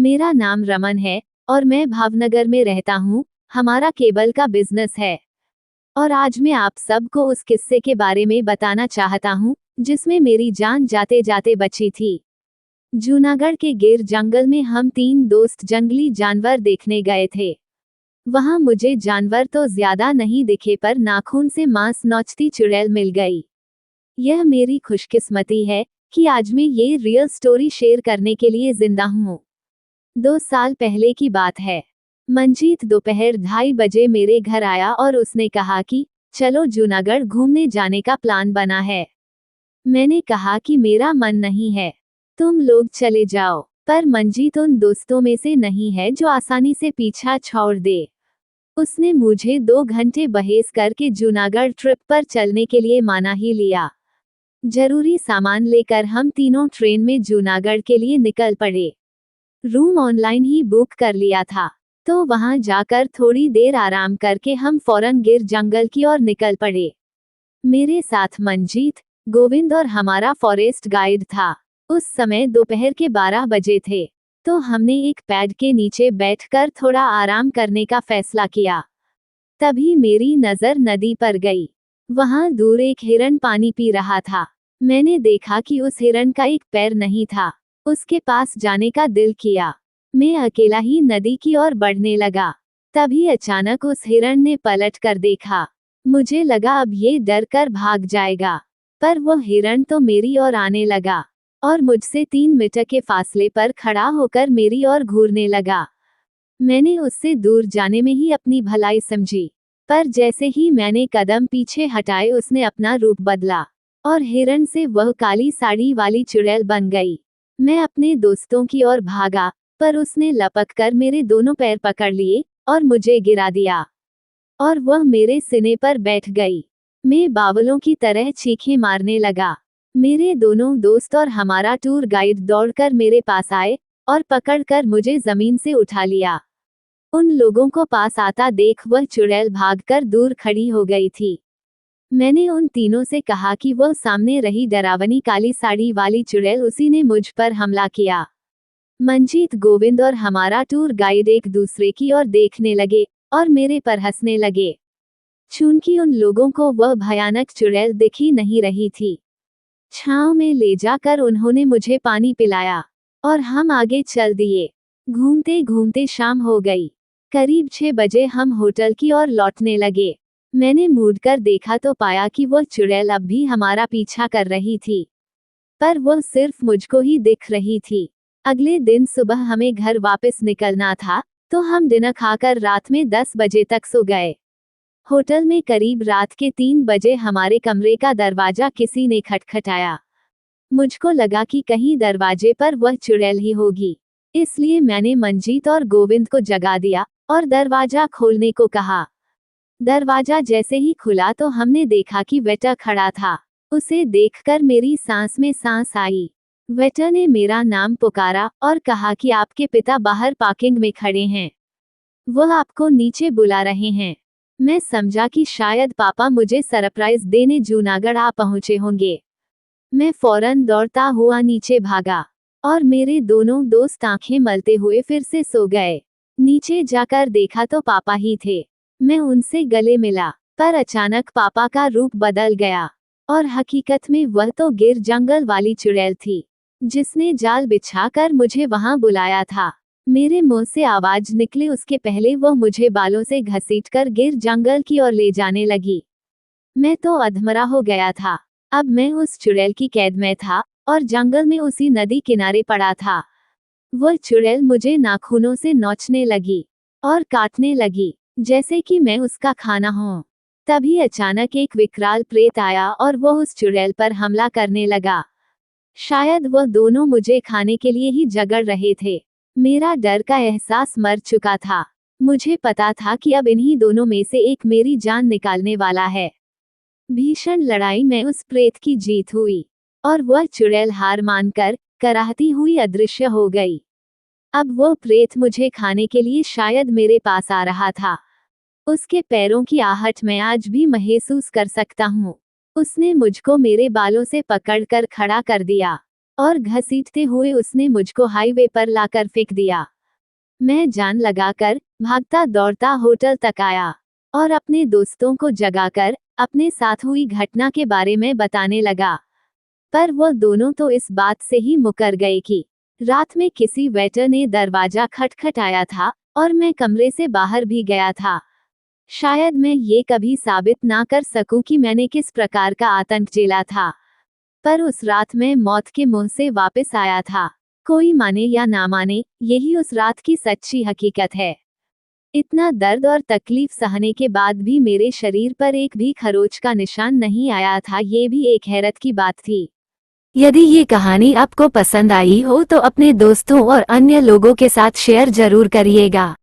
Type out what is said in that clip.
मेरा नाम रमन है और मैं भावनगर में रहता हूँ। हमारा केबल का बिजनेस है और आज मैं आप सबको उस किस्से के बारे में बताना चाहता हूँ जिसमें मेरी जान जाते जाते बची थी। जूनागढ़ के गिर जंगल में हम 3 दोस्त जंगली जानवर देखने गए थे। वहां मुझे जानवर तो ज्यादा नहीं दिखे पर नाखून से मांस नोचती चुड़ैल मिल गई। यह मेरी खुशकिस्मती है कि आज मैं ये रियल स्टोरी शेयर करने के लिए जिंदा हूँ। 2 साल पहले की बात है। मंजीत दोपहर 2:30 बजे मेरे घर आया और उसने कहा कि चलो जूनागढ़ घूमने जाने का प्लान बना है। मैंने कहा कि मेरा मन नहीं है, तुम लोग चले जाओ। पर मंजीत उन दोस्तों में से नहीं है जो आसानी से पीछा छोड़ दे। उसने मुझे 2 घंटे बहस करके जूनागढ़ ट्रिप पर चलने के लिए माना ही लिया। जरूरी सामान लेकर हम तीनों ट्रेन में जूनागढ़ के लिए निकल पड़े। रूम ऑनलाइन ही बुक कर लिया था, तो वहां जाकर थोड़ी देर आराम करके हम फौरन गिर जंगल की ओर निकल पड़े। मेरे साथ मंजीत, गोविंद और हमारा फॉरेस्ट गाइड था। उस समय दोपहर के 12 बजे थे, तो हमने एक पेड़ के नीचे बैठकर थोड़ा आराम करने का फैसला किया। तभी मेरी नजर नदी पर गई। वहां दूर एक हिरन पानी पी रहा था। मैंने देखा कि उस हिरन का एक पैर नहीं था। उसके पास जाने का दिल किया। मैं अकेला ही नदी की ओर बढ़ने लगा। तभी अचानक उस हिरन ने पलट कर देखा। मुझे लगा अब ये डर कर भाग जाएगा, पर वह हिरन तो मेरी ओर आने लगा और मुझसे 3 मीटर के फासले पर खड़ा होकर मेरी ओर घूरने लगा। मैंने उससे दूर जाने में ही अपनी भलाई समझी, पर जैसे ही मैंने कदम पीछे हटाए उसने अपना रूप बदला और हिरन से वह काली साड़ी वाली चुड़ैल बन गई। मैं अपने दोस्तों की ओर भागा, पर उसने लपककर मेरे दोनों पैर पकड़ लिए और मुझे गिरा दिया और वह मेरे सीने पर बैठ गई। मैं बावलों की तरह चीखें मारने लगा। मेरे दोनों दोस्त और हमारा टूर गाइड दौड़कर मेरे पास आए और पकड़कर मुझे जमीन से उठा लिया। उन लोगों को पास आता देख वह चुड़ैल भागकर दूर खड़ी हो गई थी। मैंने उन तीनों से कहा कि वह सामने रही डरावनी काली साड़ी वाली चुड़ैल, उसी ने मुझ पर हमला किया। मंजीत, गोविंद और हमारा टूर गाइड एक दूसरे की ओर देखने लगे और मेरे पर हंसने लगे। चूंकि उन लोगों को वह भयानक चुड़ैल दिख ही नहीं रही थी। छांव में ले जाकर उन्होंने मुझे पानी पिलाया और हम आगे चल दिए। घूमते घूमते शाम हो गई। करीब 6 बजे हम होटल की ओर लौटने लगे। मैंने मुड़कर देखा तो पाया कि वह चुड़ैल अब भी हमारा पीछा कर रही थी, पर वह सिर्फ मुझको ही दिख रही थी। अगले दिन सुबह हमें घर वापस निकलना था, तो हम डिनर खाकर रात में 10 बजे तक सो गए। होटल में करीब रात के 3 बजे हमारे कमरे का दरवाजा किसी ने खटखटाया। मुझको लगा कि कहीं दरवाजे पर वह चुड़ैल ही होगी, इसलिए मैंने मंजीत और गोविंद को जगा दिया और दरवाजा खोलने को कहा। दरवाजा जैसे ही खुला तो हमने देखा कि वेटर खड़ा था। उसे देखकर मेरी सांस में सांस आई। वेटर ने मेरा नाम पुकारा और कहा कि आपके पिता बाहर पार्किंग में खड़े हैं, वह आपको नीचे बुला रहे हैं। मैं समझा कि शायद पापा मुझे सरप्राइज देने जूनागढ़ आ पहुंचे होंगे। मैं फौरन दौड़ता हुआ नीचे भागा और मेरे दोनों दोस्त आंखें मलते हुए फिर से सो गए। नीचे जाकर देखा तो पापा ही थे। मैं उनसे गले मिला, पर अचानक पापा का रूप बदल गया और हकीकत में वह तो गिर जंगल वाली चुड़ैल थी, जिसने जाल बिछाकर मुझे वहां बुलाया था। मेरे मुंह से आवाज निकले उसके पहले वह मुझे बालों से घसीटकर गिर जंगल की ओर ले जाने लगी। मैं तो अधमरा हो गया था। अब मैं उस चुड़ैल की कैद में था और जंगल में उसी नदी किनारे पड़ा था। वह चुड़ैल मुझे नाखूनों से नोचने लगी और काटने लगी, जैसे कि मैं उसका खाना हूं। तभी अचानक एक विकराल प्रेत आया और वह उस चुड़ैल पर हमला करने लगा। शायद वह दोनों मुझे खाने के लिए ही झगड़ रहे थे। मेरा डर का एहसास मर चुका था। मुझे पता था कि अब इन्हीं दोनों में से एक मेरी जान निकालने वाला है। भीषण लड़ाई में उस प्रेत की जीत हुई और वह चुड़ैल हार मानकर कराहती हुई अदृश्य हो गई। अब वो प्रेत मुझे खाने के लिए शायद मेरे पास आ रहा था। उसके पैरों की आहट मैं आज भी महसूस कर सकता हूँ। उसने मुझको मेरे बालों से पकड़कर खड़ा कर दिया और घसीटते हुए उसने मुझको हाईवे पर लाकर फेंक दिया। मैं जान लगाकर भागता दौड़ता होटल तक आया और अपने दोस्तों को जगाकर अपने साथ हुई घटना के बारे में बताने लगा। पर वो दोनों तो इस बात से ही मुकर गए कि रात में किसी वेटर ने दरवाजा खटखटाया था और मैं कमरे से बाहर भी गया था। शायद मैं ये कभी साबित ना कर सकूं कि मैंने किस प्रकार का आतंक झेला था, पर उस रात मैं मौत के मुंह से वापस आया था। कोई माने या ना माने, यही उस रात की सच्ची हकीकत है। इतना दर्द और तकलीफ सहने के बाद भी मेरे शरीर पर एक भी खरोच का निशान नहीं आया था, ये भी एक हैरत की बात थी। यदि ये कहानी आपको पसंद आई हो तो अपने दोस्तों और अन्य लोगों के साथ शेयर जरूर करिएगा।